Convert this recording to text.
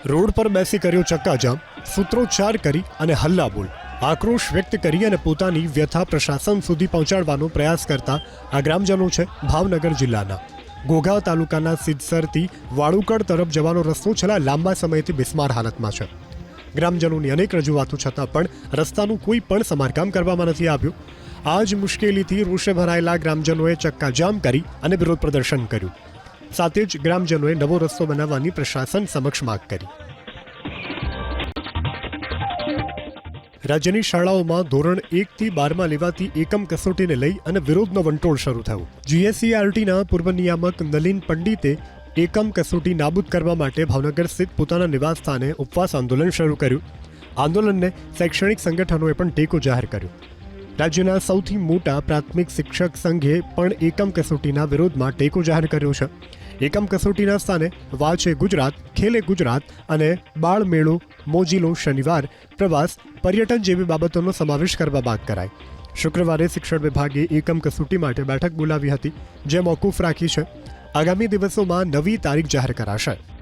Road પર બેસી કર્યો ચક્કાજામ, સૂત્રોચ્ચાર કરી અને હલ્લાબોલ, આક્રોશ વ્યક્ત કરી અને પોતાની વ્યથા પ્રશાસન સુધી પહોંચાડવાનો પ્રયાસ કરતા આ ગ્રામજનો છે ભાવનગર જિલ્લાના ઘોઘા તાલુકાના સિદ્ધસરથી વાળુકડ તરફ જવાનો રસ્તો છેલ્લા લાંબા સમયથી બિસ્માર હાલતમાં છે. ગ્રામજનોની અનેક રજૂઆતો છતાં પણ રસ્તાનું કોઈ પણ સમારકામ કરવામાં નથી આવ્યું. આ જ મુશ્કેલીથી રોષે ભરાયેલા ગ્રામજનોએ ચક્કાજામ કરી અને વિરોધ પ્રદર્શન કર્યું. સાથે જ ગ્રામજનોએ નવો રસ્તો બનાવવાની પ્રશાસન સમક્ષ માંગ કરી. રાજ્યની શાળાઓમાં ધોરણ 1 થી 12માં લેવાતી એકમ કસોટીને લઈ અને વિરોધનો વંટોળ શરૂ થયો. GSERTના પૂર્વ નિયામક નલિન પંડિતે એકમ કસોટી નાબૂદ કરવા માટે ભાવનગર સ્થિત પોતાના નિવાસસ્થાને ઉપવાસ આંદોલન શરૂ કર્યું. આંદોલનને શૈક્ષણિક સંગઠનોએ પણ ટેકો જાહેર કર્યો. રાજ્યના સૌથી મોટા પ્રાથમિક શિક્ષક સંઘે પણ એકમ કસોટીના વિરોધમાં ટેકો જાહેર કર્યો છે. એકમ કસોટીના સ્થાને વાંચે ગુજરાત, ખેલે ગુજરાત અને બાળ મેળો, મોજીલો, શનિવાર, પ્રવાસ, પર્યટન જેવી બાબતોનો સમાવેશ કરવા વાત કરાઈ. શુક્રવારે શિક્ષણ વિભાગે એકમ કસોટી માટે બેઠક બોલાવી હતી, જે મોકૂફ રાખી છે. આગામી દિવસોમાં નવી તારીખ જાહેર કરાશે.